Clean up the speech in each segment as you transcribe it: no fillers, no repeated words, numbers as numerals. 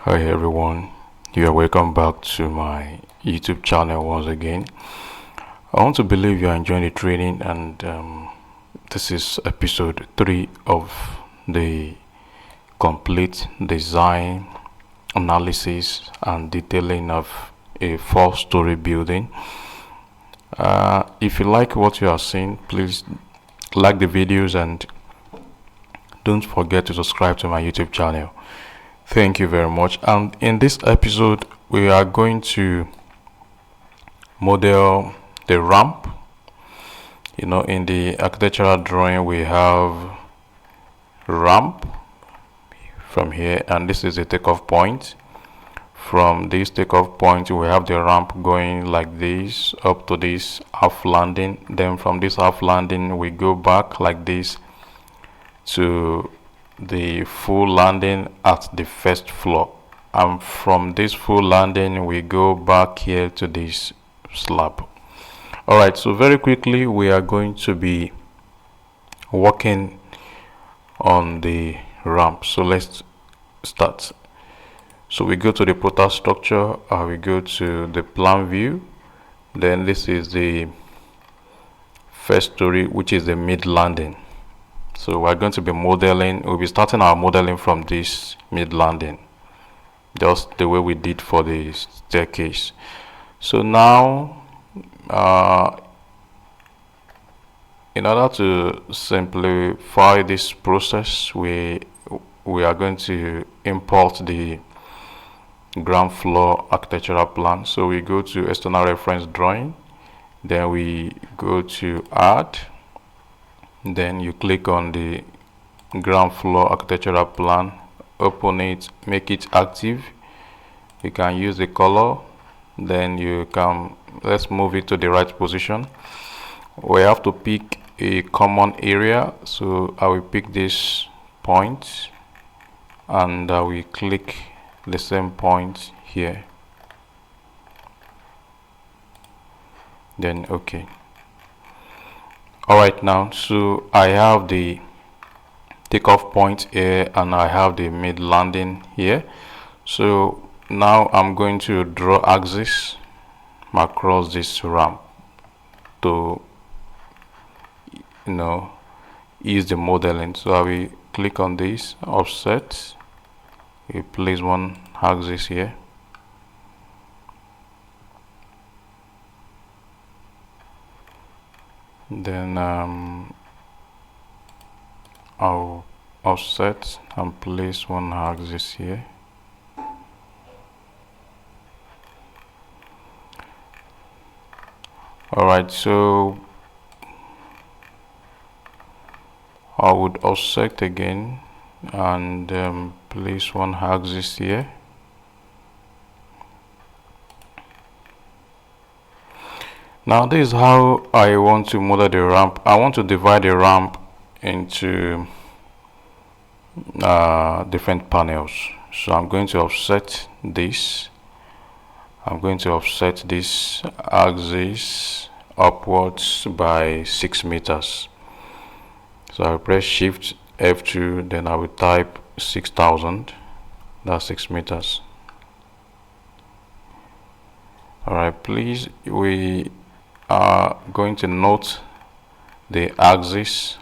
Hi everyone, you are welcome back to my YouTube channel once again. I want to believe you are enjoying the training, and this is episode 3 of the complete design, analysis and detailing of a 4-story building. If you like what you are seeing, please like the videos and don't forget to subscribe to my YouTube channel. Thank you very much. And in this episode we are going to model the ramp. In the architectural drawing we have ramp from here, and this is the takeoff point. From this takeoff point we have the ramp going like this up to this half landing. Then from this half landing we go back like this to the full landing at the first floor, and from this full landing we go back here to this slab. All right, so very quickly we are going to be working on the ramp. So let's start. So we go to the portal structure, we go to the plan view. Then this is the first story, which is the mid landing. So we're going to be modeling, we'll be starting our modeling from this mid landing, just the way we did for the staircase. So now in order to simplify this process, we are going to import the ground floor architectural plan. So we go to external reference drawing, then we go to add, then you click on the ground floor architectural plan, open it, make it active. You can use the color, then you can, let's move it to the right position. We have to pick a common area, so I will pick this point and I will click the same point here, then okay. All right, now so I have the takeoff point here and I have the mid landing here. So now I'm going to draw axis across this ramp to ease the modeling. So I will click on this offset, we place one axis here, then I'll offset and place one axis here. Alright, so I would offset again and place one axis here. Now this is how I want to model the ramp. I want to divide the ramp into different panels. So I'm going to offset this. I'm going to offset this axis upwards by 6 meters. So I'll press Shift F2, then I will type 6,000. That's 6 meters. Alright, please, we are going to note the axis.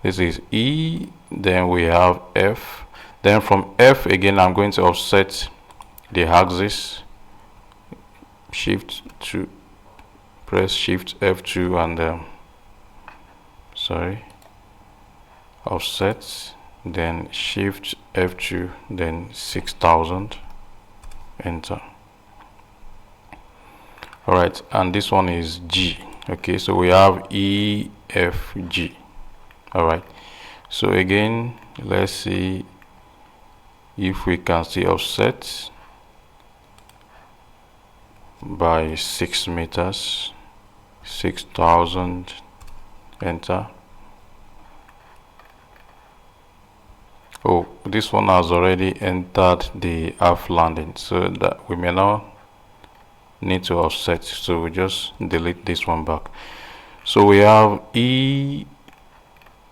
This is E, then we have F. Then from F again I'm going to offset the axis. Press Shift F2 and offset, then Shift F2, then 6,000, enter. Alright, and this one is G. Okay, so we have E, F, G. Alright, so again let's see if we can see offset by 6 meters, 6,000, enter. Oh, this one has already entered the half landing, so that we may not need to offset, so we just delete this one back. So we have E,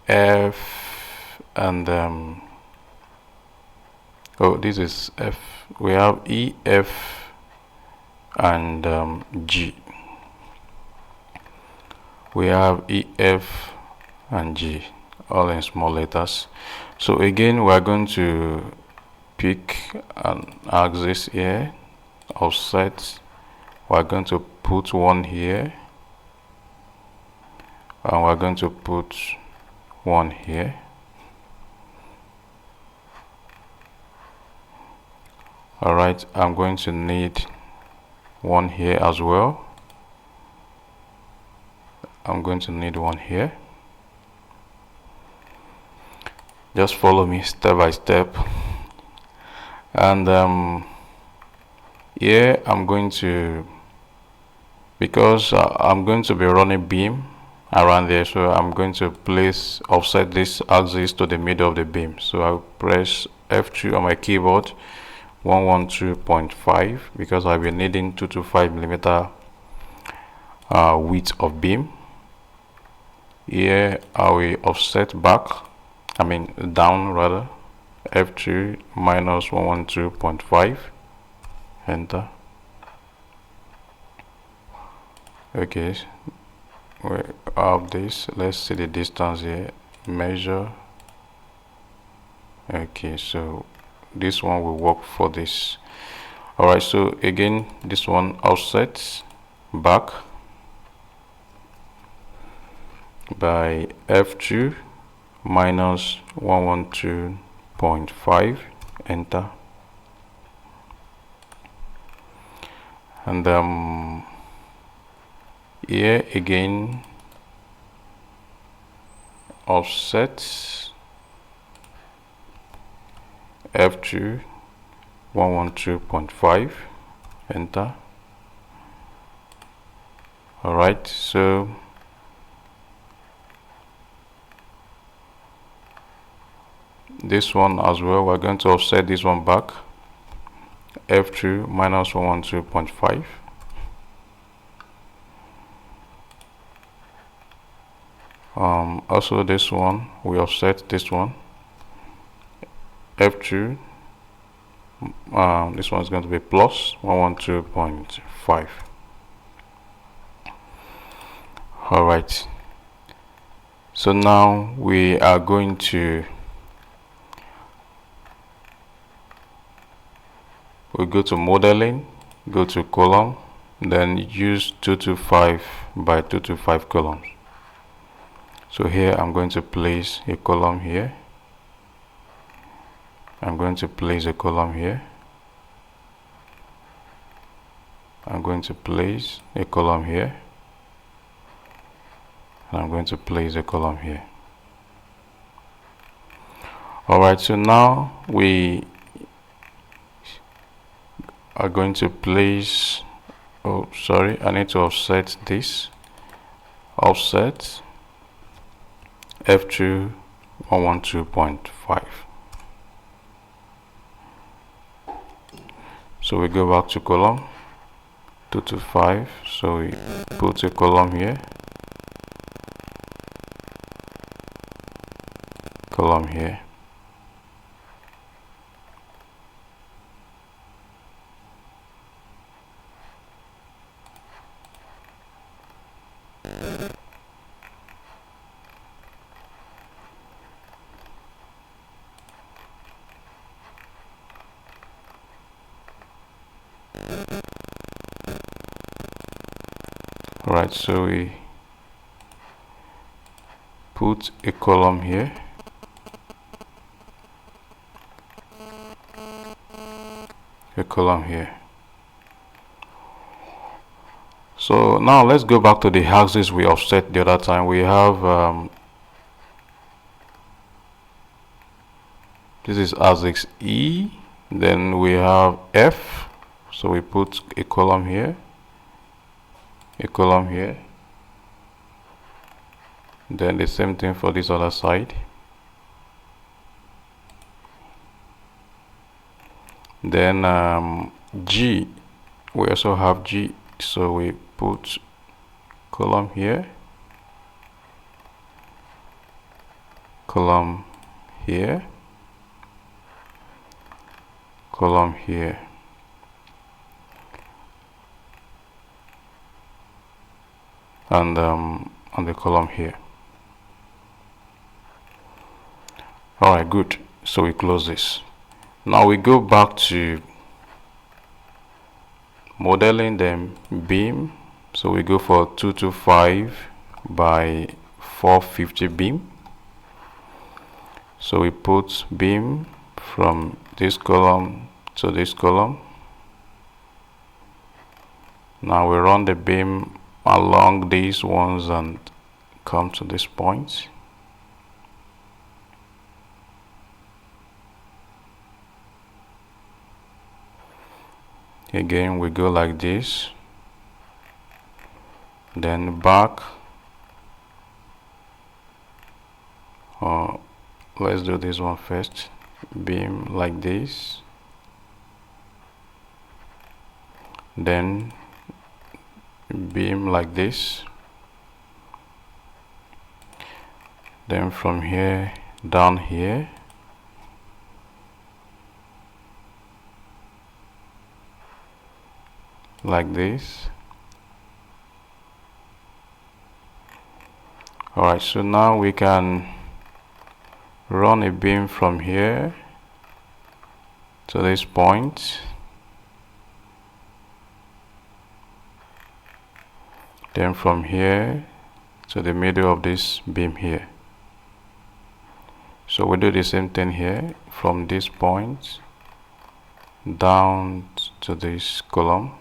F and Oh, this is F. We have E, F, and G. We have E, F, and G, all in small letters. So again, we are going to pick an axis here, offset. We are going to put one here, and we are going to put one here. All right, I'm going to need one here as well. I'm going to need one here. Just follow me step by step. And here I'm going to, because I'm going to be running beam around there, so I'm going to offset this axis to the middle of the beam. So I'll press F2 on my keyboard, 112.5, because I'll be needing 225 millimeter width of beam. Here I will offset down rather, F2 minus 112.5, enter. Okay, we have this. Let's see the distance here, measure. Okay, so this one will work for this. All right, so again, this one offsets back by F2 minus 112.5, enter. And here again, offset F2 112.5, enter. All right, so this one as well, we're going to offset this one back, F2 minus 112.5. Also this one, we offset this one, F2, this one is going to be plus 112.5. all right, so now we are going to go to modeling, go to column, then use 225 by 225 columns. So here I'm going to place a column here. I'm going to place a column here. I'm going to place a column here. And I'm going to place a column here. Alright, so now we are going to place, oh sorry, I need to offset this. Offset F2 112.5. So we go back to column 225, so we put a column here, column here. Alright, so we put a column here, a column here. So now let's go back to the axis we offset the other time. We have this is axis E, then we have F, so we put a column here, a column here, then the same thing for this other side. Then G, we also have G, so we put column here, column here, column here. And on the column here. Alright, good. So we close this. Now we go back to modeling them beam. So we go for 225 by 450 beam. So we put beam from this column to this column. Now we run the beam along these ones and come to this point. Again, we go like this, then back. Let's do this one first. Beam like this, then beam like this, then from here down here, like this. Alright, so now we can run a beam from here to this point, then from here to the middle of this beam here. So we do the same thing here, from this point down to this column.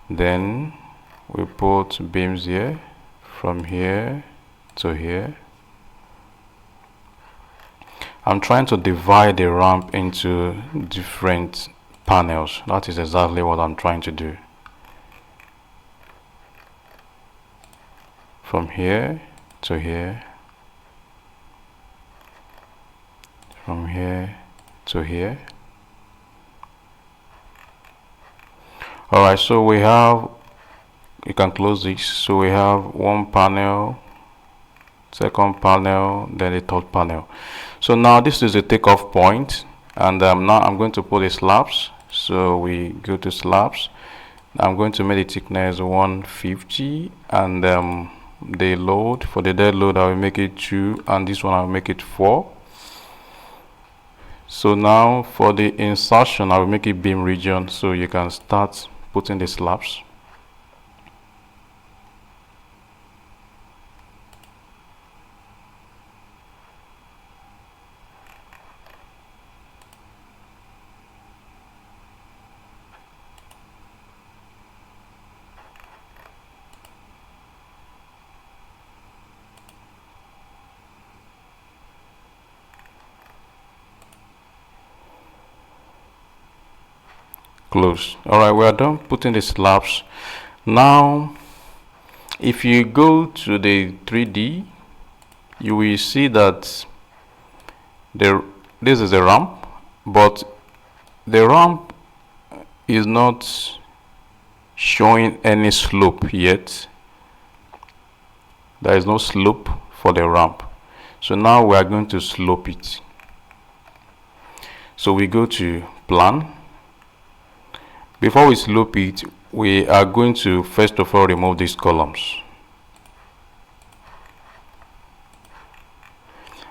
Then we put beams here, from here to here. I'm trying to divide the ramp into different panels. That is exactly what I'm trying to do. From here to here, from here to here. Alright, so we have, you can close this. So we have one panel, second panel, then the third panel. So now this is the takeoff point, and now I'm going to put the slabs. So we go to slabs. I'm going to make the thickness 150, and the load, for the dead load I will make it 2, and this one I will make it 4. So now for the insertion I will make it beam region, so you can start putting the slabs. Close. Alright, we are done putting the slabs. Now if you go to the 3D, you will see that this is a ramp, but the ramp is not showing any slope yet. There is no slope for the ramp. So now we are going to slope it. So we go to plan. Before we slope it, we are going to first of all remove these columns.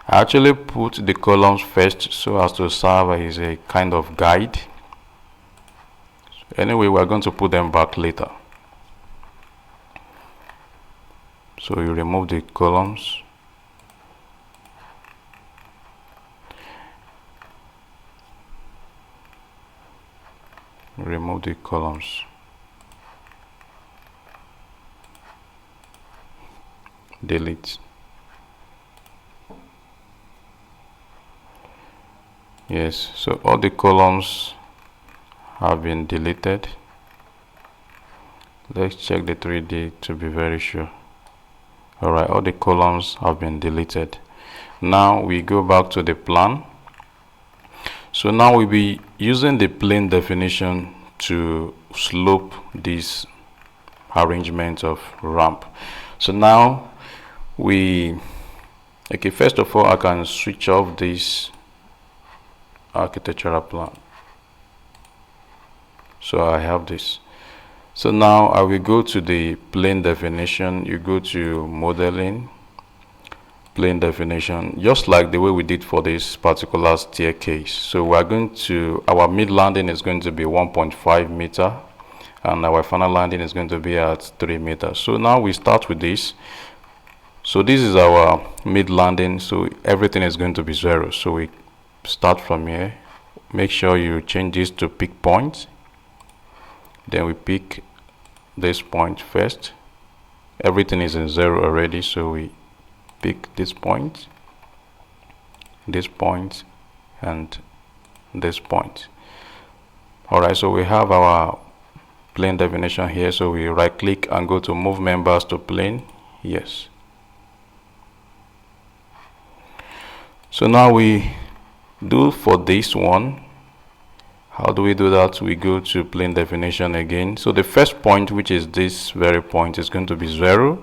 I actually put the columns first so as to serve as a kind of guide. Anyway, we are going to put them back later. So you remove the columns. Remove the columns. Delete. Yes, so all the columns have been deleted. Let's check the 3D to be very sure. Alright, all the columns have been deleted. Now we go back to the plan. So now we'll be using the plane definition to slope this arrangement of ramp. So now we Okay, first of all, I can switch off this architectural plan. So I have this. So now I will go to the plane definition. You go to modeling, plane definition, just like the way we did for this particular staircase. So we are going to, our mid landing is going to be 1.5 meter and our final landing is going to be at 3 meters. So now we start with this. So this is our mid landing, so everything is going to be 0. So we start from here. Make sure you change this to pick point. Then we pick this point first. Everything is in 0 already, so we pick this point, and this point. Alright, so we have our plane definition here. So we right click and go to move members to plane. Yes. So now we do for this one. How do we do that? We go to plane definition again. So the first point, which is this very point, is going to be 0,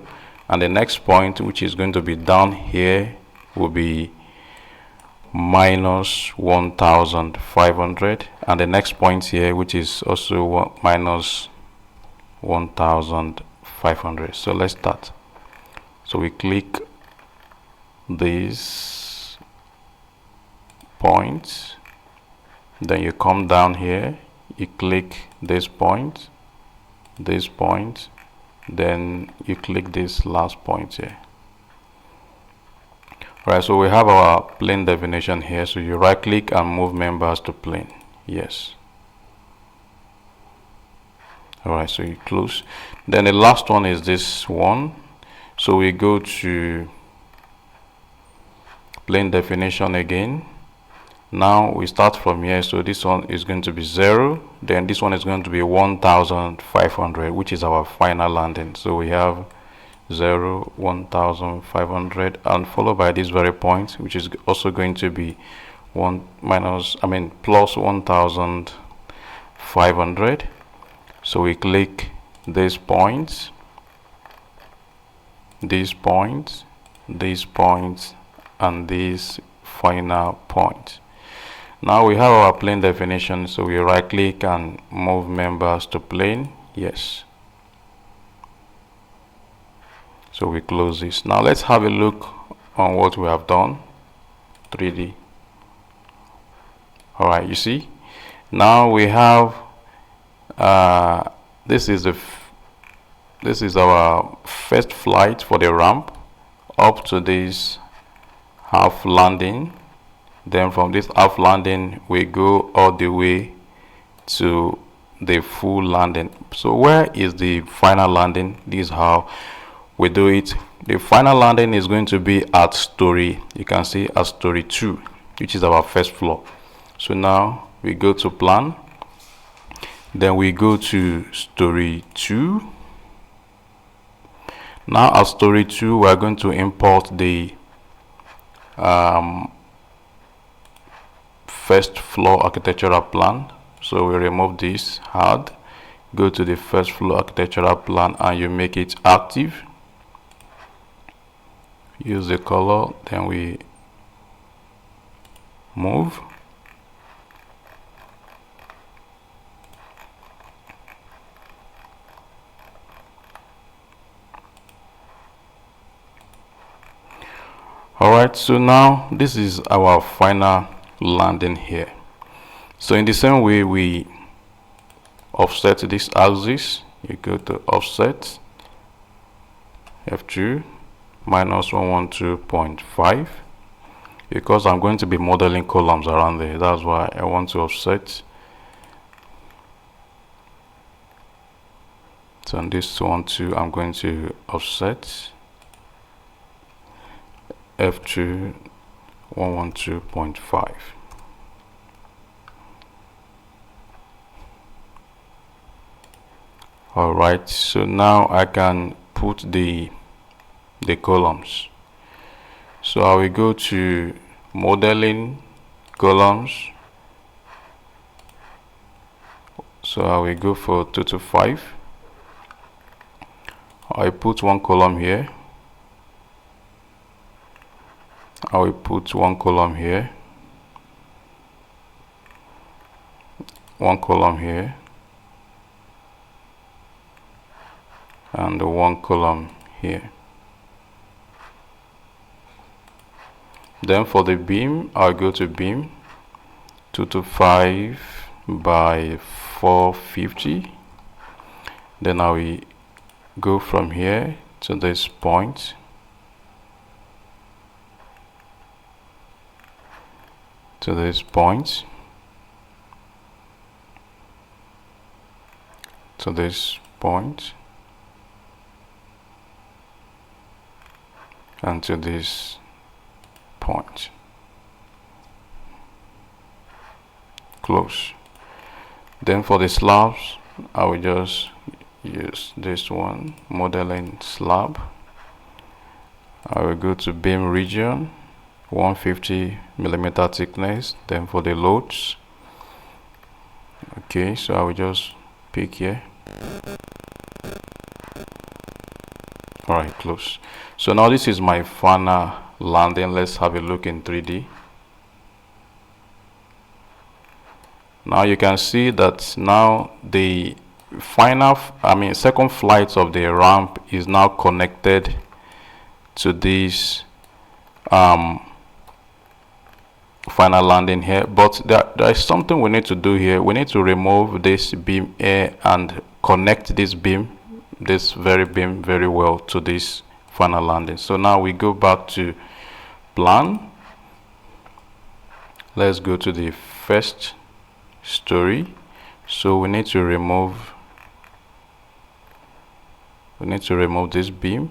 and the next point, which is going to be down here, will be minus 1,500, and the next point here, which is also minus 1,500. So let's start. So we click these points, then you come down here, you click this point, then you click this last point here. Right, so we have our plane definition here. So you right click and move members to plane. Yes. Alright, so you close. Then the last one is this one. So we go to plane definition again. Now we start from here. So this one is going to be 0, then this one is going to be 1,500, which is our final landing. So we have 0, 1,500, and followed by this very point, which is also going to be plus 1,500. So we click these points, and this final point. Now we have our plane definition, so we right click and move members to plane. Yes. So we close this. Now let's have a look on what we have done. 3D. Alright, you see, now we have this is our first flight for the ramp up to this half landing. Then from this half landing we go all the way to the full landing. So where is the final landing? This is how we do it. The final landing is going to be at Storey. You can see at Storey 2, which is our first floor. So now we go to plan, then we go to Storey 2. Now at Storey 2 we are going to import the first floor architectural plan. So we remove this hard, go to the first floor architectural plan, and you make it active. Use the color, then we move. Alright, so now this is our final landing here. So in the same way we offset this axis, you go to offset F2 minus 112.5, because I'm going to be modeling columns around there. That's why I want to offset. So on this one too, I'm going to offset F2 112.5. Alright, so now I can put the columns. So I will go to modeling columns. So I will go for 2 to 5. I put one column here. I will put one column here, one column here, and one column here. Then for the beam, I'll go to beam 225 by 450. Then I will go from here to this point, to this point, to this point, and to this point. Close. Then for the slabs, I will just use this one, modeling slab. I will go to beam region, 150 millimeter thickness. Then for the loads, okay, so I will just pick here. All right, close. So now this is my final landing. Let's have a look in 3D. Now you can see that now the final, second flight of the ramp is now connected to this final landing here. But there is something we need to do here. We need to remove this beam here and connect this beam, this very beam, very well to this final landing. So now we go back to plan. Let's go to the first story. So we need to remove this beam.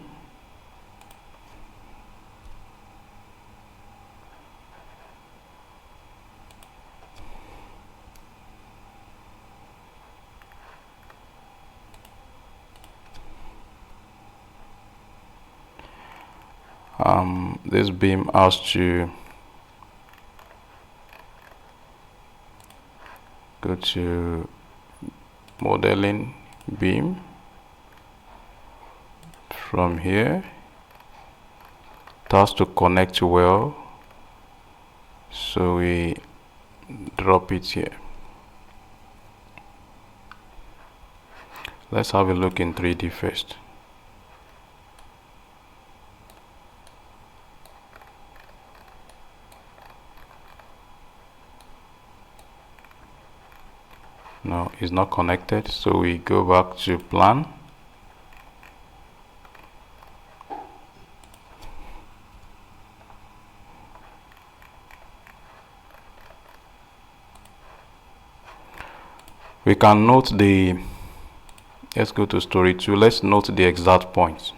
This beam has to go to modeling beam. From here, it has to connect well, so we drop it here. Let's have a look in 3D first. No, it's not connected, so we go back to plan. We can note let's go to Storey 2. Let's note the exact points.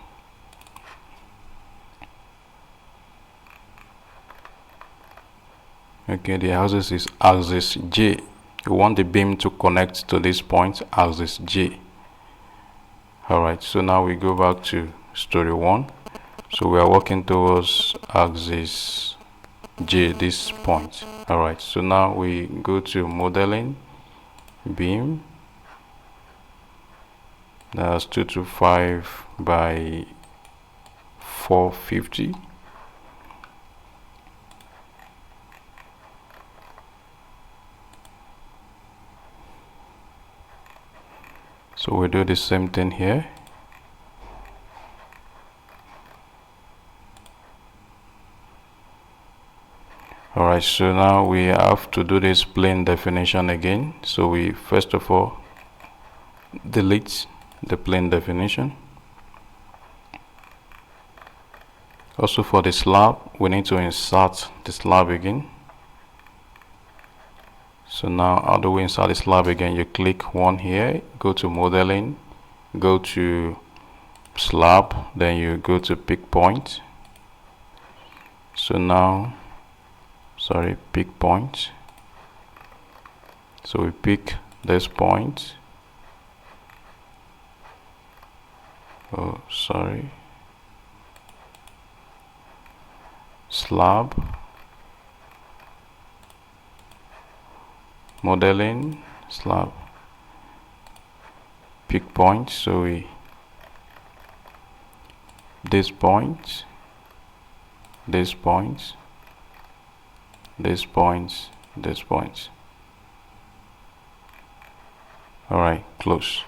Okay, the axis is axis J. We want the beam to connect to this point, axis J. Alright, so now we go back to Storey 1. So we are working towards axis J, this point. Alright, so now we go to modeling beam. That's 225 by 450. So we do the same thing here. Alright, so now we have to do this plane definition again. So we first of all delete the plane definition. Also for the slab, we need to insert the slab again. So now how do we insert the slab again? You click one here, go to modeling, go to slab, then you go to pick point. So now, pick point. So we pick this point. Slab, modeling, slab, pick point. So this point, this point, this point. All right, close.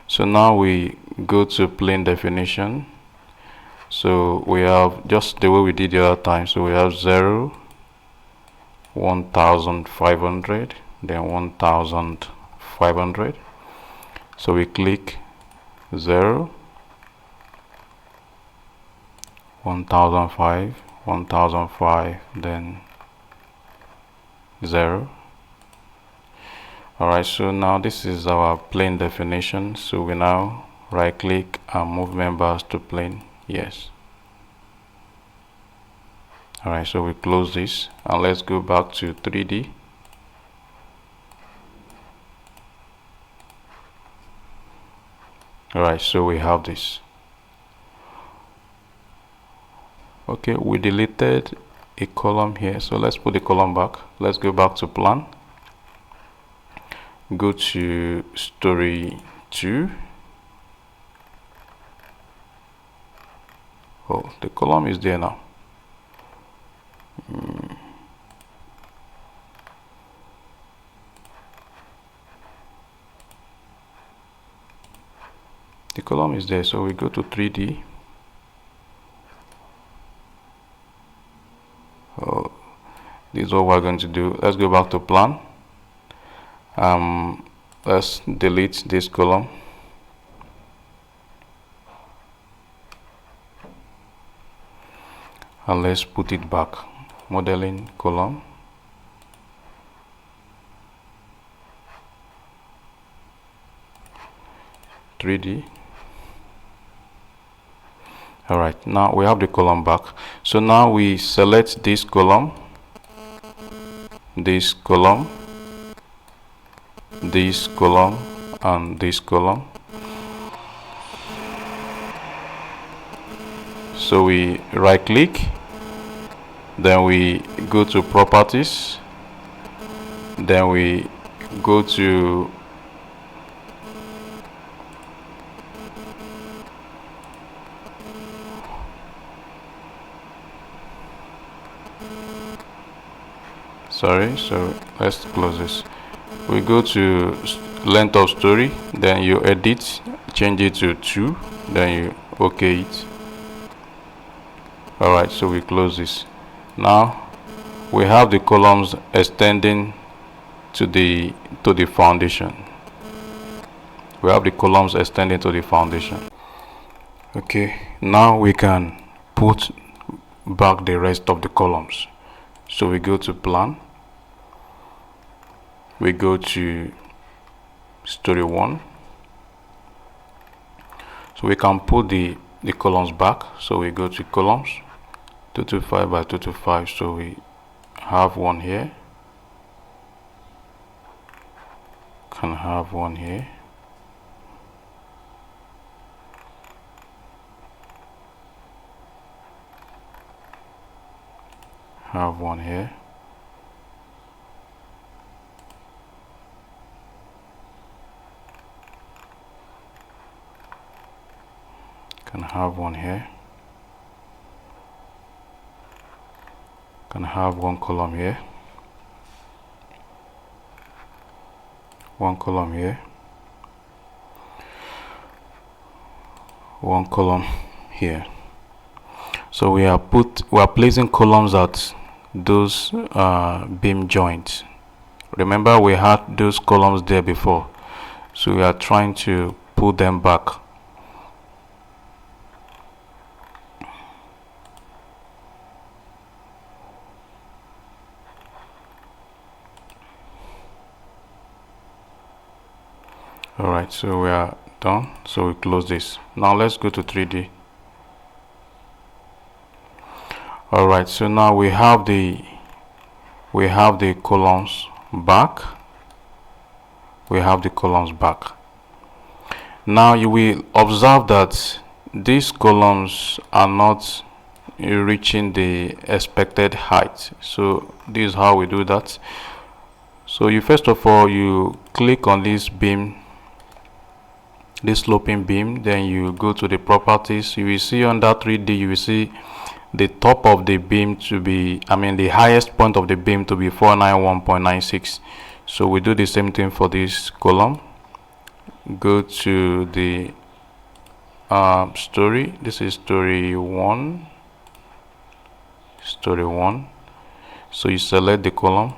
So now we go to plane definition. So we have just the way we did the other time. So we have 0, 1500, then 1500. So we click 0, 1005, 1005, then 0. Alright, so now this is our plane definition. So we now right click and move members to plane. Yes. Alright, so we close this and let's go back to 3D. Alright, so we have this. Okay, we deleted a column here, so let's put the column back. Let's go back to plan. Go to Storey 2. Oh, the column is there now. The column is there, so we go to 3D. Oh, this is what we're going to do. Let's go back to plan. Let's delete this column. And let's put it back. Modeling column. (3D). All right, now we have the column back. So now we select this column, this column, this column, and this column. So we right click, then we go to properties, then we go to so let's close this. We go to length of story, then you edit, change it to 2, then you OK it. Alright, so we close this. Now we have the columns extending to the foundation. We have the columns extending to the foundation. Okay, now we can put back the rest of the columns. So we go to plan, we go to Storey 1. So we can put the columns back. So we go to columns 225 by 225. So we have one here, can have one here, have one here, can have one here, can have one column here, one column here, one column here. So we are placing columns at those beam joints. Remember, we had those columns there before, so we are trying to put them back. Alright, so we are done. So we close this. Now let's go to 3D. Alright, so now we have the columns back. We have the columns back. Now you will observe that these columns are not reaching the expected height. So this is how we do that. So you first of all, you click on this beam, this sloping beam, then you go to the properties. You will see under 3D, you will see the top of the beam to be, the highest point of the beam to be 491.96. So we do the same thing for this column. Go to the Storey. This is Storey 1. Storey 1. So you select the column,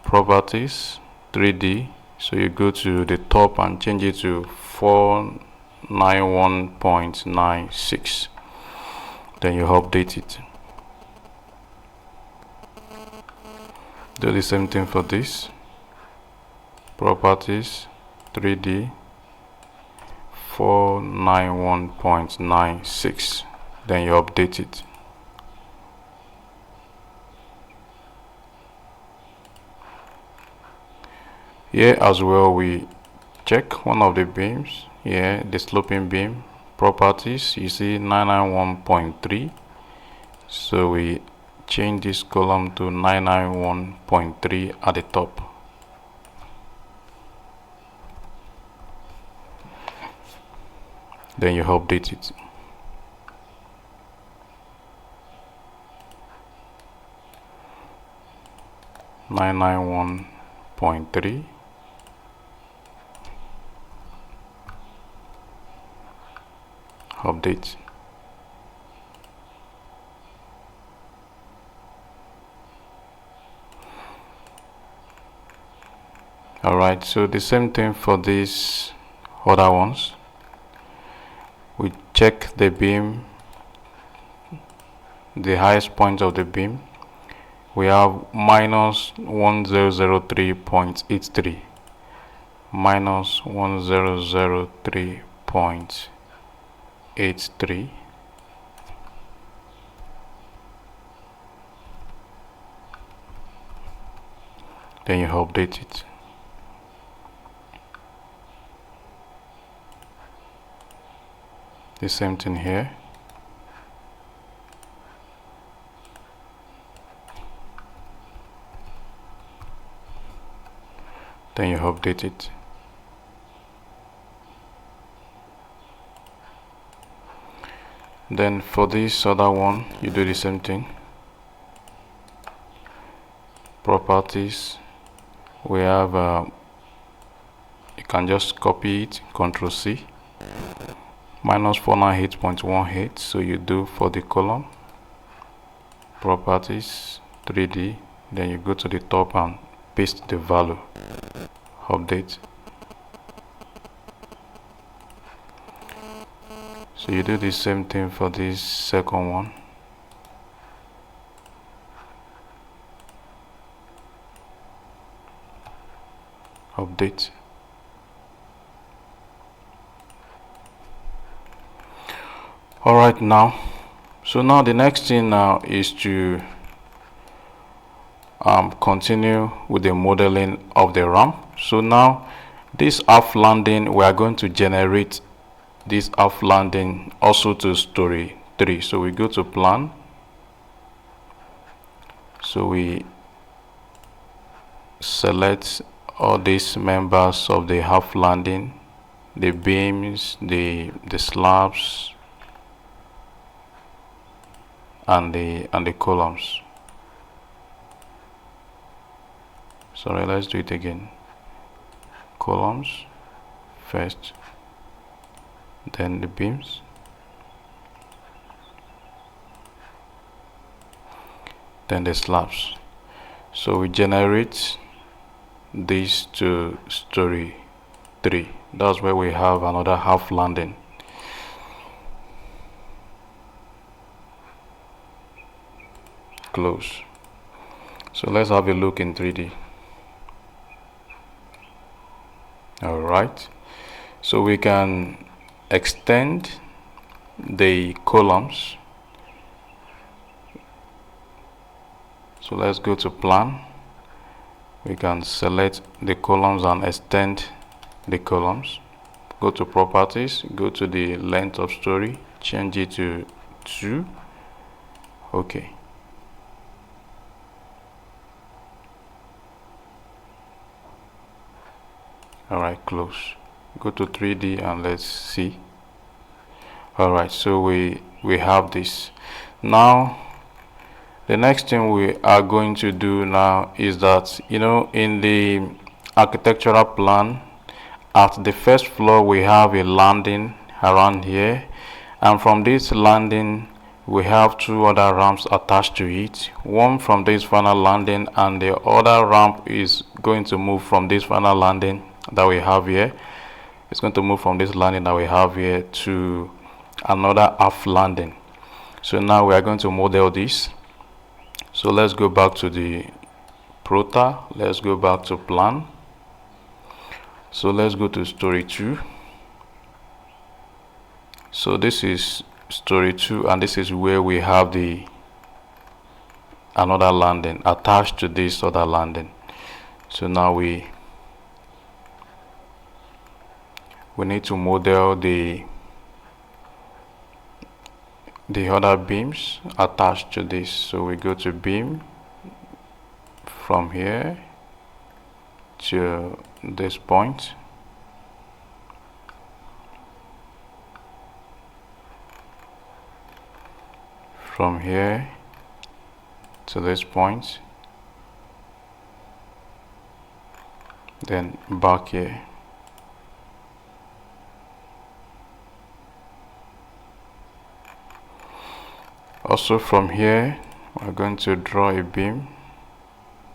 properties, 3D. So you go to the top and change it to 491.96. Then you update it. Do the same thing for this. Properties, 3D, 491.96. Then you update it. Here as well, we check one of the beams. Here, the sloping beam, properties, you see 991.3. So we change this column to 991.3 at the top. Then you update it. .3. Update. Alright, so the same thing for these other ones. We check the beam, the highest point of the beam. We have minus 1003.83. Minus 1003.83. Then you update it. The same thing here. Then you update it. Then for this other one, you do the same thing. Properties, we have you can just copy it, Ctrl C, minus 498.18. So you do for the column, properties, 3D, then you go to the top and paste the value. Update. So you do the same thing for this second one. Update. Alright, now the next thing now is to continue with the modeling of the ramp. So now this half landing, we are going to generate this half landing also to Storey 3. So we go to plan. So we select all these members of the half landing, the beams, the slabs, and the columns. Sorry, let's do it again. Columns first, then the beams, then the slabs. So we generate these to Storey 3. That's where we have another half landing. Close. So let's have a look in 3D. Alright, so we can extend the columns. So let's go to plan. We can select the columns and extend the columns. Go to properties, go to the length of Storey, change it to 2. Okay. Alright, close. Go to 3D and let's see. Alright, so we we have this. Now the next thing we are going to do now is that, in the architectural plan, at the first floor we have a landing around here, and from this landing we have two other ramps attached to it, one from this final landing, and the other ramp is going to move from this final landing that we have here. It's going to move from this landing that we have here to another half landing. So now we are going to model this. So let's go back to the Prota. Let's go back to plan. So let's go to Storey 2. So this is Storey 2, and this is where we have another landing attached to this other landing. So now we need to model the other beams attached to this. So we go to beam from here to this point, from here to this point, then back here. Also from here we're going to draw a beam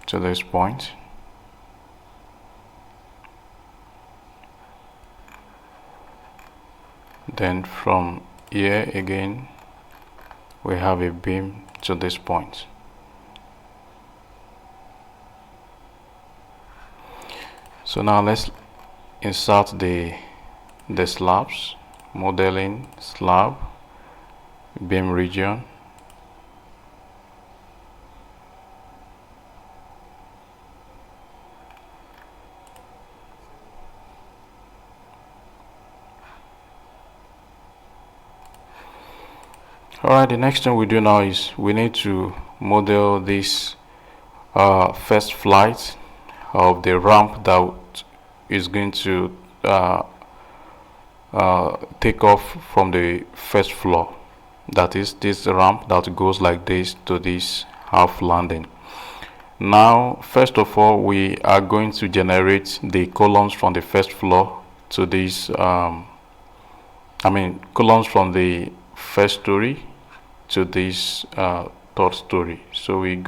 to this point, then from here again we have a beam to this point. So now let's insert the slabs. Modeling, slab, beam region. Alright, the next thing we do now is we need to model this first flight of the ramp that is going to take off from the first floor. That is this ramp that goes like this to this half landing. Now first of all we are going to generate the columns from the first floor to this columns from the first story to this third story. So we can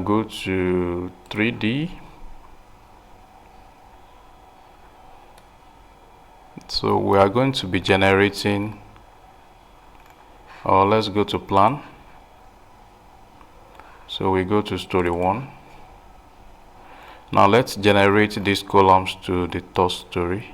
go to 3D. So we are going to be generating, or let's go to plan. So we go to Storey 1. Now let's generate these columns to the third story.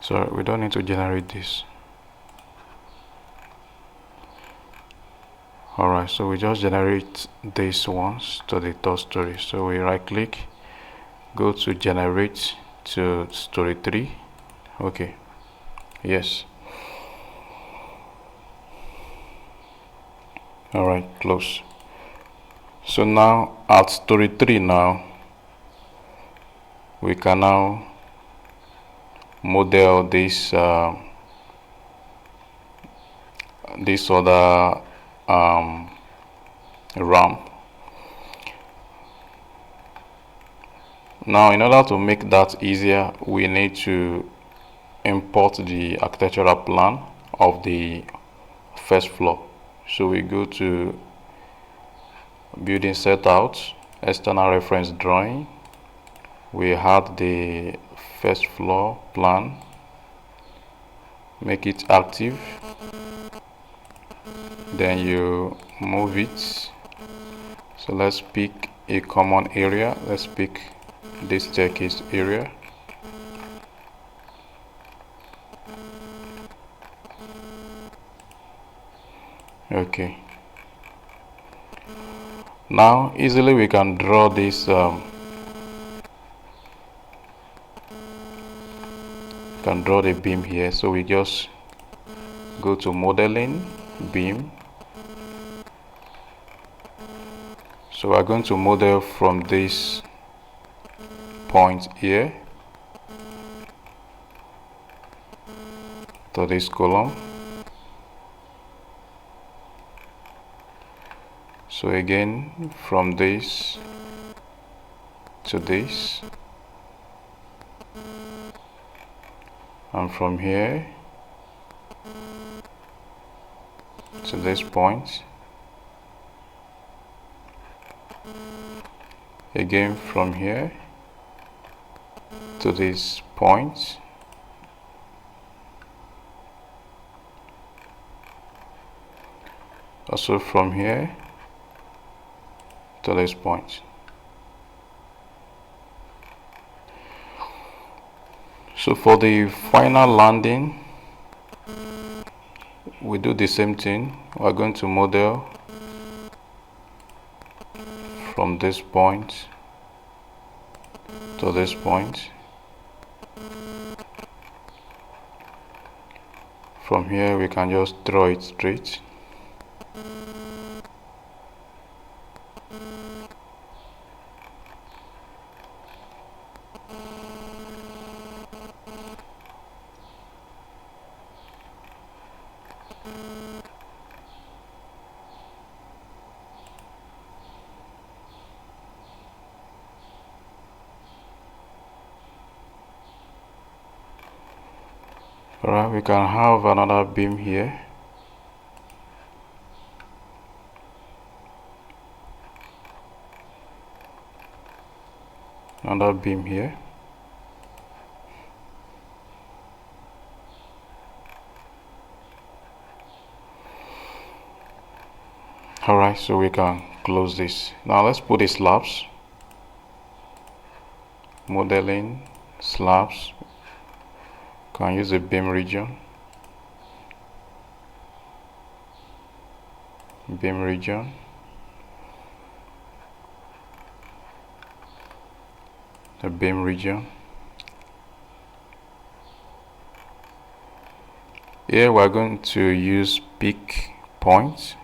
So we don't need to generate this. Alright, so we just generate these ones to the third story. So we right click, go to generate to Storey 3. Okay, yes. Alright, close. So now at Storey 3 now we can now model this this other ramp. Now in order to make that easier, we need to import the architectural plan of the first floor. So we go to building setout, external reference drawing. We add the first floor plan, make it active, then you move it. So let's pick a common area. Let's pick this staircase area. Okay, now easily we can draw this can draw the beam here. So we just go to modeling, beam. So we're going to model from this point here to this column. So again, from this to this, and from here to this point, again from here to this point, also from here to this point. So for the final landing, we do the same thing. We're going to model from this point to this point. From here we can just draw it straight. Alright, we can have another beam here. Another beam here. Alright, so we can close this. Now let's put the slabs. Modeling, slabs. Can use the beam region. Beam region. The beam region. Here we're going to use peak points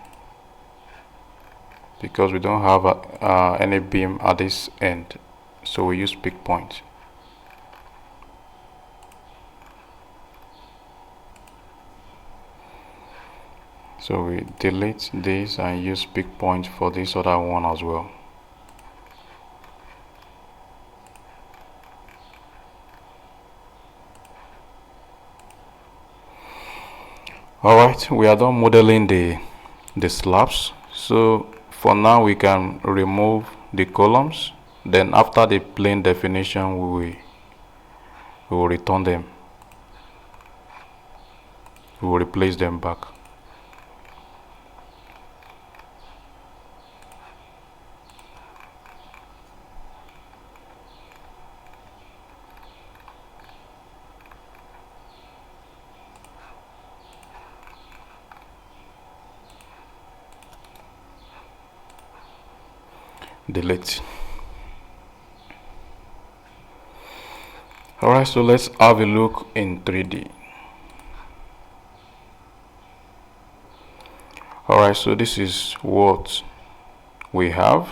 because we don't have any beam at this end, so we use peak point. So we delete this and use peak point for this other one as well. Alright, we are done modeling the slabs. So for now we can remove the columns. Then after the plane definition we will return them. We will replace them back. Delete. Alright, so let's have a look in 3D. Alright, so this is what we have.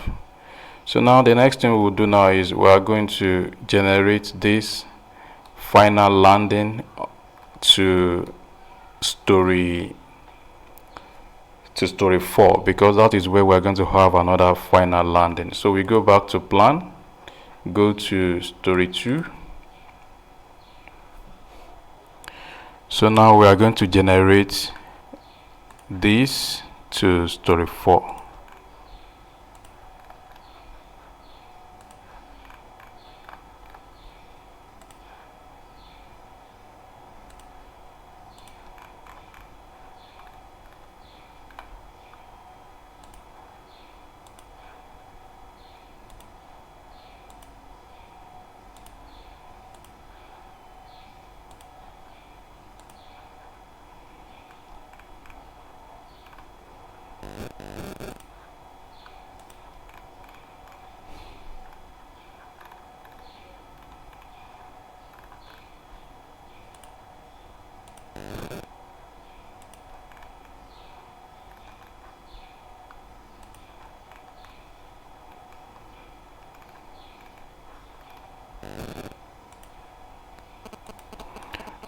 So now the next thing we will do now is we are going to generate this final landing to Storey 4, because that is where we're going to have another final landing. So we go back to plan, go to Storey 2. So now we are going to generate this to Storey 4.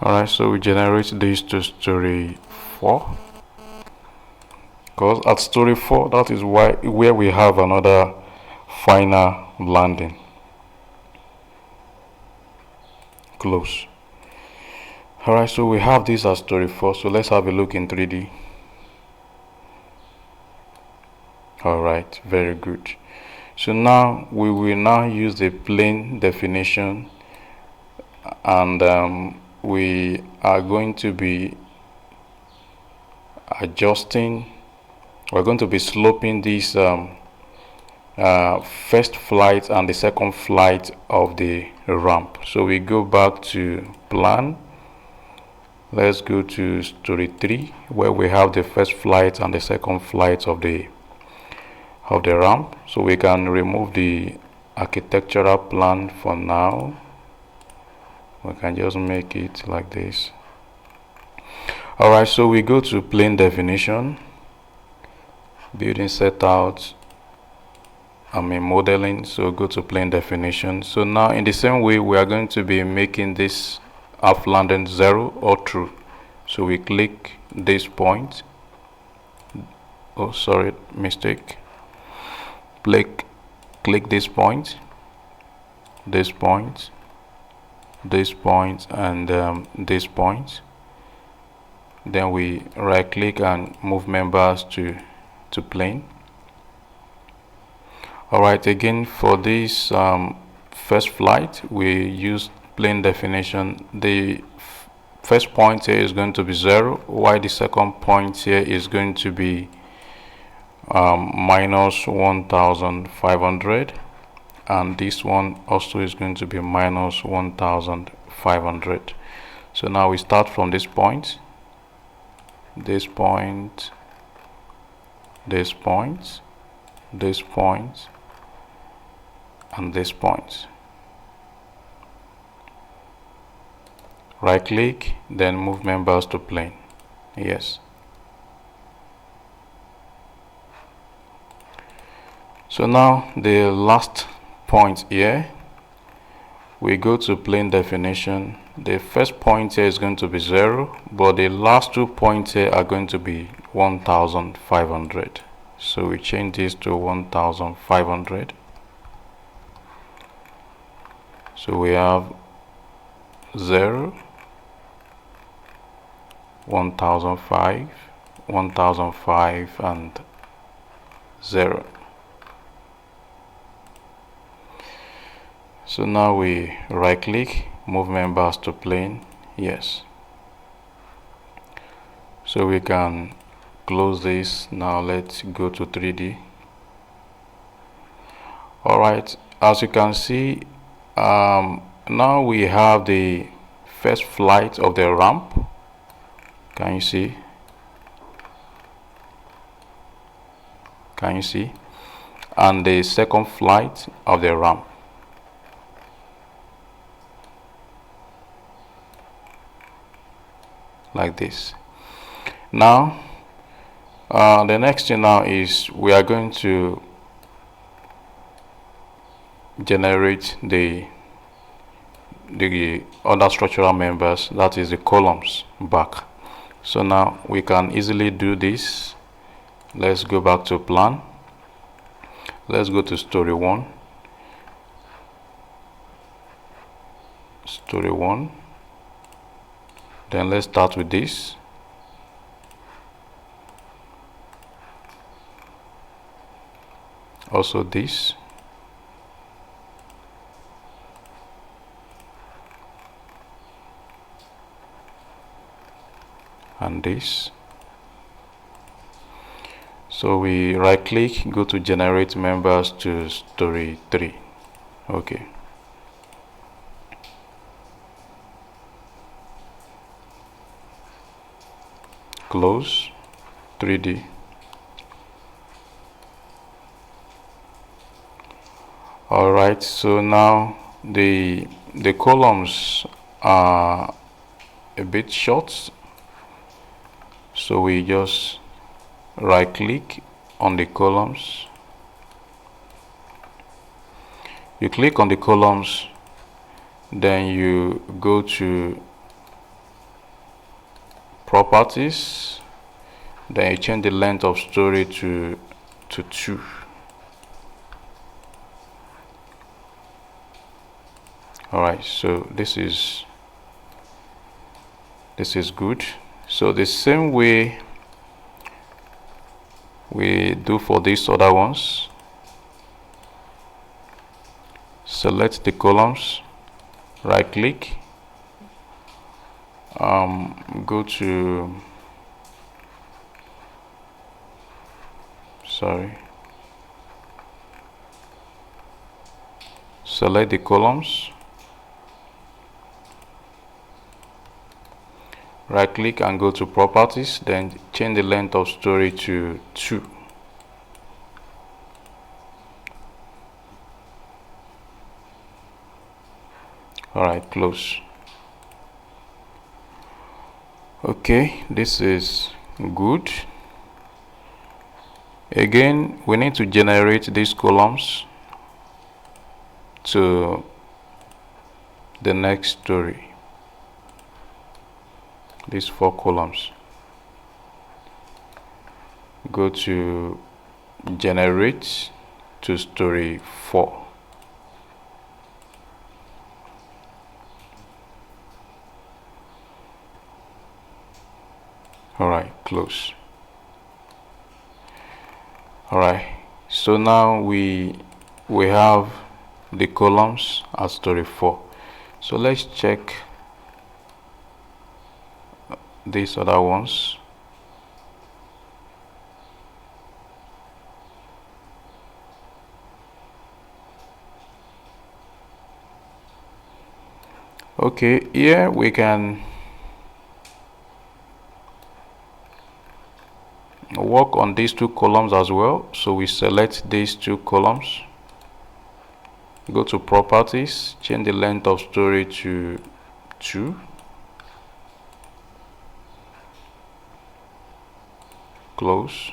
Alright, so we generate this to story 4, because at story 4 that is where we have another final landing. Close. Alright, so we have this as story 4, so let's have a look in 3D. Alright, very good. So now we will now use the plane definition, and we are going to be adjusting, we're going to be sloping this first flight and the second flight of the ramp. So we go back to plan. Let's go to story 3, where we have the first flight and the second flight of the ramp. So we can remove the architectural plan for now. We can just make it like this. Alright, so we go to plane definition, building set out, modeling. So go to plane definition. So now in the same way we are going to be making this half landing 0 or true. So we click this point. Oh, sorry, mistake. Click this point, this point, this point, and this point. Then we right click and move members to plane. Alright, again for this first flight we use plane definition. The first point here is going to be 0, while the second point here is going to be minus 1500, and this one also is going to be minus 1500. So now we start from this point, this point, this point, this point, and this point. Right click, then move members to plane. Yes. So now the last point here, we go to plane definition. The first point here is going to be 0, but the last 2 points here are going to be 1500. So we change this to 1500. So we have 0, 1005, 1005, and 0. So now we right click, move members to plane. Yes. So we can close this. Now let's go to 3D. Alright, as you can see, now we have the first flight of the ramp. Can you see? Can you see? And the second flight of the ramp. Like this. Now the next thing now is we are going to generate the other structural members, that is the columns, back. So now we can easily do this. Let's go back to plan. Let's go to story 1. Story 1. Then let's start with this. Also this. And this. So we right click, go to generate members to story 3. Okay. Close 3D. Alright, so now the columns are a bit short, So we just right click on the columns. You click on the columns, then you go to properties, then you change the length of story to 2. Alright, so this is good. So the same way we do for these other ones, select the columns, right click, go to select the columns, right click and go to properties, then change the length of story to 2. Alright, close. Okay, this is good. Again, we need to generate these columns to the next story, these 4 columns. Go to generate to story 4. Alright, close. Alright, so now we have the columns at story 4. So let's check these other ones. Okay, here we can work on these 2 columns as well. So we select these 2 columns, go to properties, change the length of story to 2. Close.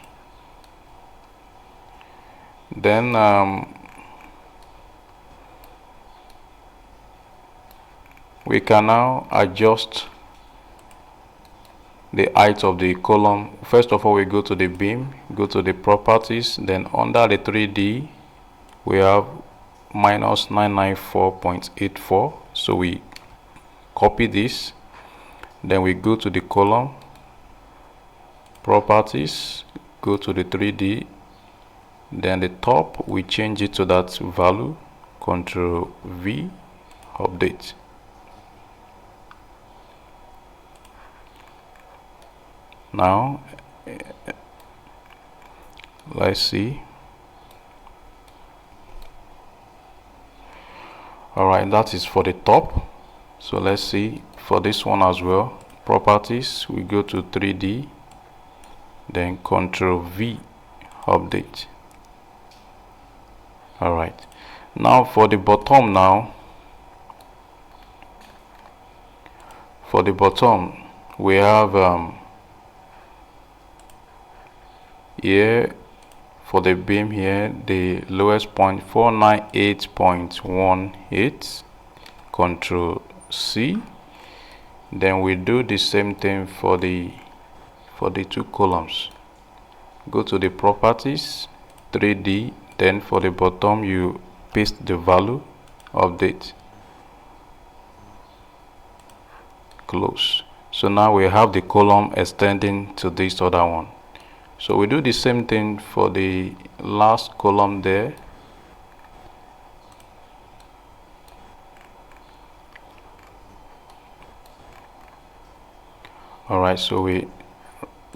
Then we can now adjust the height of the column. First of all, we go to the beam, go to the properties, then under the 3D we have minus 994.84. so we copy this, then we go to the column, properties, go to the 3D, then the top we change it to that value, Ctrl V, update. Now let's see. Alright, that is for the top. So let's see for this one as well. Properties, we go to 3D, then Ctrl V, update. Alright, now for the bottom, for the bottom we have here for the beam here, the lowest point 498.18, Ctrl C. Then we do the same thing for the 2 columns. Go to the properties, 3D, then for the bottom you paste the value, update, close. So now we have the column extending to this other one. So we do the same thing for the last column there. Alright, so we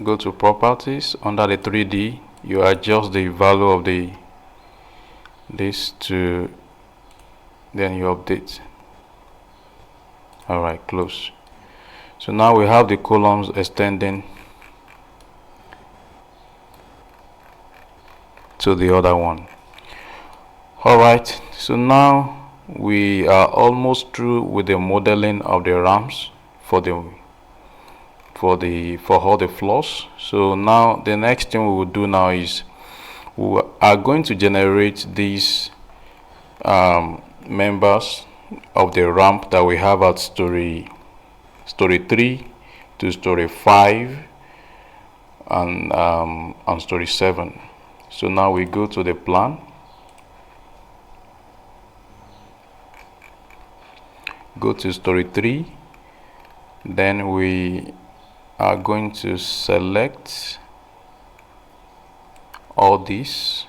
go to properties, under the 3D you adjust the value of this to, then you update. Alright, close. So now we have the columns extending to the other one. Alright, so now we are almost through with the modeling of the ramps for the for all the floors. So now the next thing we will do now is we are going to generate these members of the ramp that we have at story 3 to story 5 and story 7. So now we go to the plan, go to story 3, then we are going to select all these,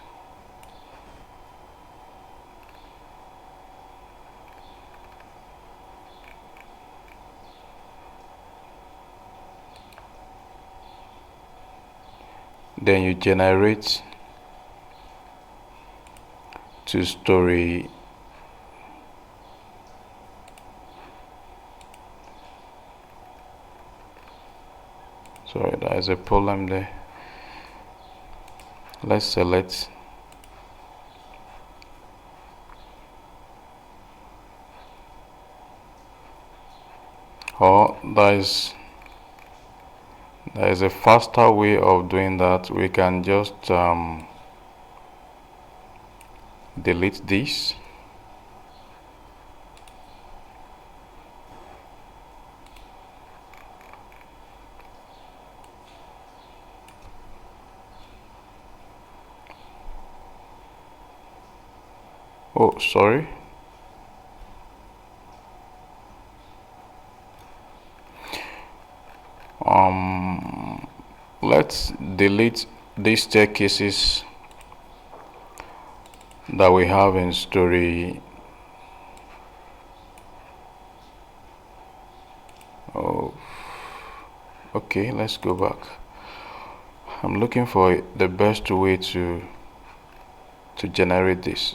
then you generate to story sorry, there is a problem there. Let's select or there is a faster way of doing that. We can just delete this. Oh, sorry. Let's delete these staircases that we have in story. Oh, okay, let's go back. I'm looking for the best way to generate this.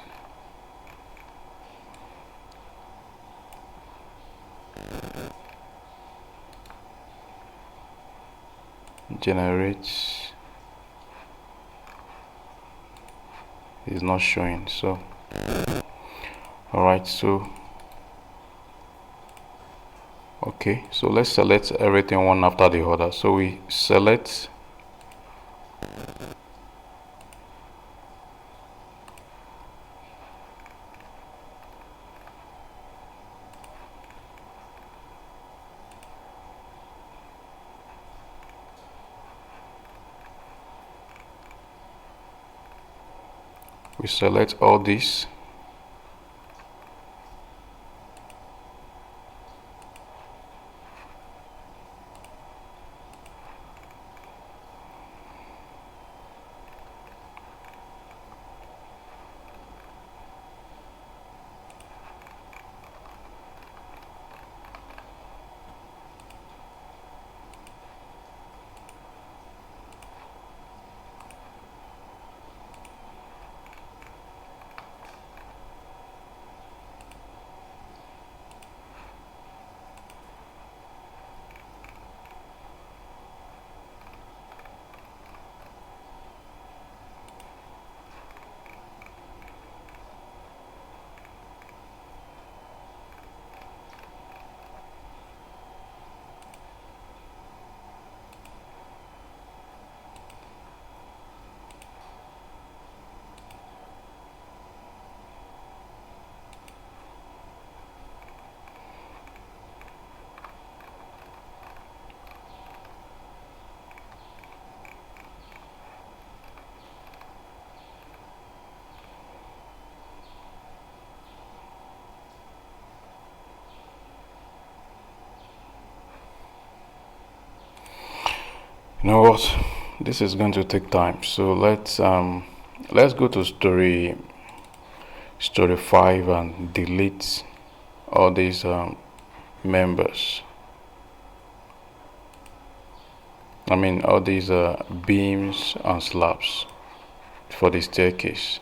Generate is not showing, so all right, so okay, so let's select everything one after the other. So we select all this. You know what, this is going to take time, so let's go to story 5 and delete all these members. I mean all these beams and slabs for the staircase.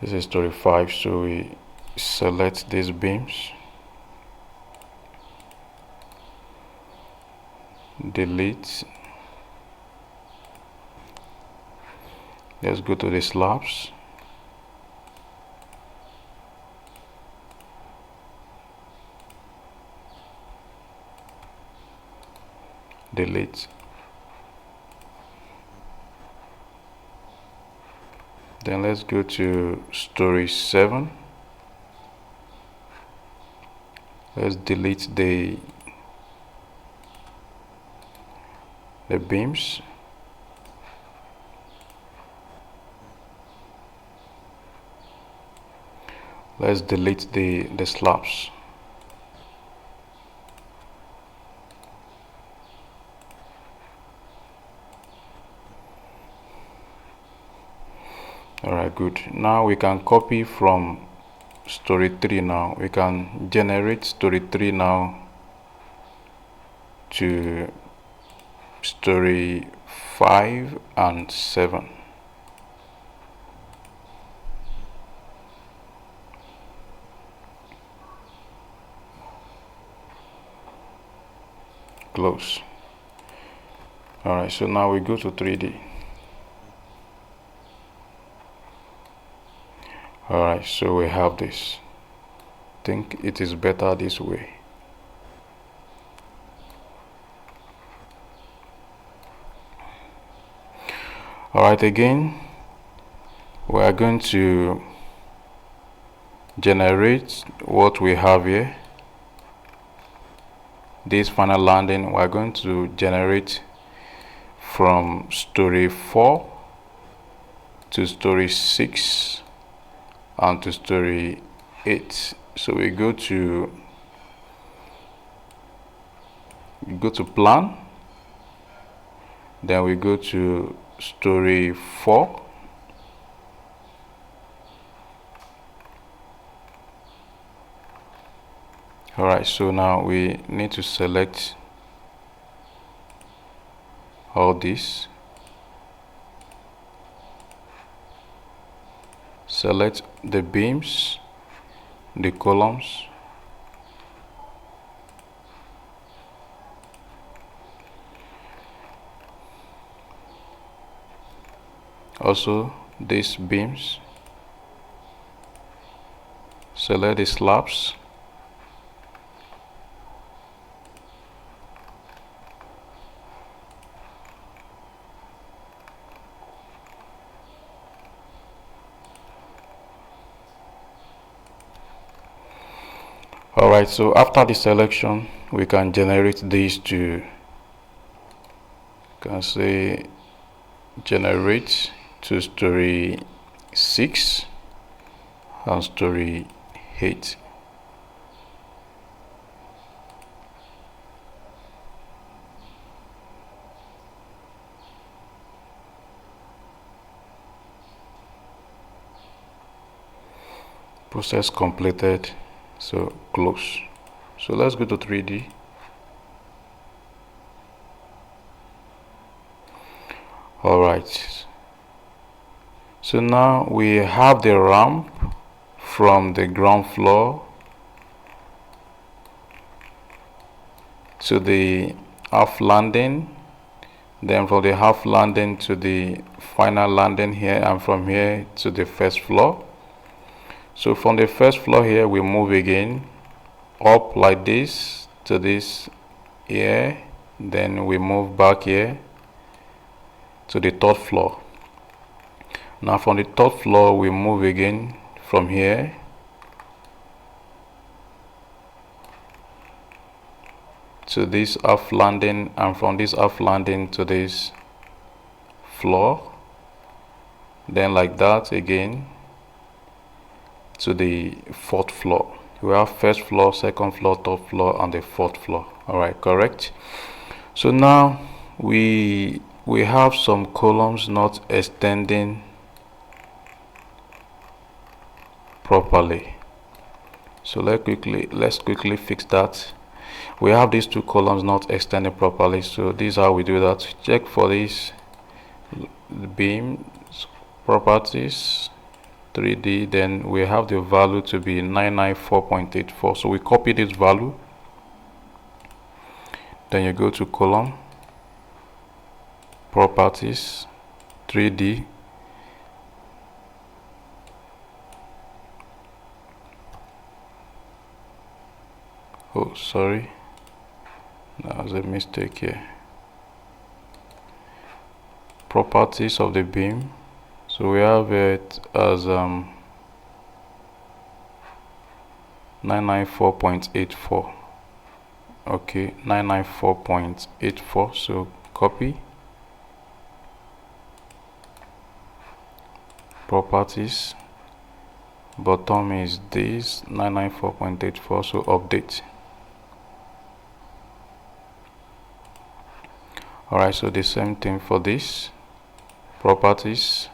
This is story 5, so we select these beams, delete. Let's go to the slabs. delete. Then let's go to Storey 7. Let's delete the beams. Let's delete the slabs. Alright, good. Now we can copy from Storey 3 now. We can generate Storey 3 now to Storey 5 and 7. Close. Alright, so now we go to 3D. Alright, so we have this. I think it is better this way. Alright, again we are going to generate what we have here. This final landing we are going to generate from Storey 4 to Storey 6 and to Storey 8. So we go to plan, then we go to Storey 4, alright, so now we need to select all this, select the beams, the columns, also these beams, select the slabs, alright. So after the selection we can generate these to, you can say generate to Storey 6 and Storey 8. Process completed, so close. So let's go to 3D. Alright, so now we have the ramp from the ground floor to the half landing, then from the half landing to the final landing here, and from here to the first floor. So from the first floor here we move again up like this to this here, then we move back here to the third floor. Now from the third floor we move again from here to this half landing, and from this half landing to this floor, then like that again to the fourth floor. We have first floor, second floor, third floor, and the fourth floor. Alright, correct. So now we have some columns not extending properly, so let's quickly fix that. We have these two columns not extending properly, so this is how we do that. Check for this beam properties 3D, then we have the value to be 994.84, so we copy this value, then you go to column properties 3D, oh sorry, that was a mistake here. properties of the beam. So we have it as 994.84. okay, 994.84. so copy properties, bottom is this 994.84, so update. Alright, so the same thing for this properties,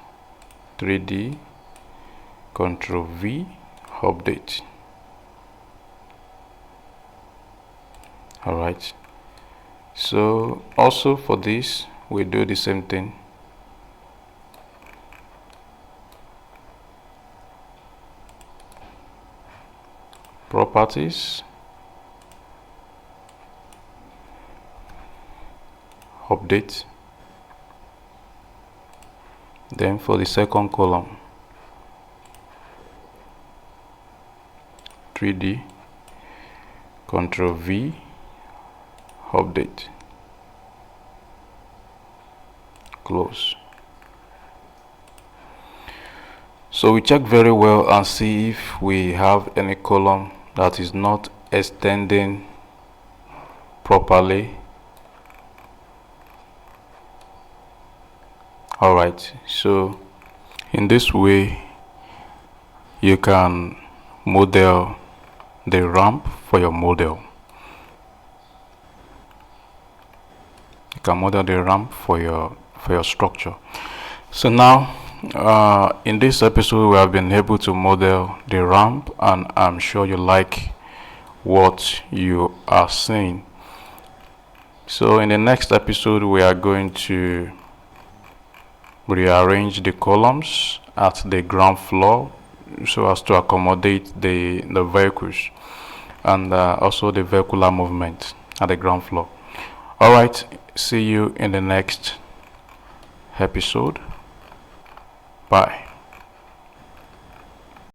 3D, Control V, update. Alright, so also for this we do the same thing. Properties, update. Then for the second column, 3D, Control V, update, close. So we check very well and see if we have any column that is not extending properly. Alright, so in this way you can model the ramp for your model. You can model the ramp for your structure. So now in this episode we have been able to model the ramp, and I'm sure you like what you are seeing. So in the next episode we are going to rearrange the columns at the ground floor so as to accommodate the vehicles, and also the vehicular movement at the ground floor. Alright, see you in the next episode. Bye.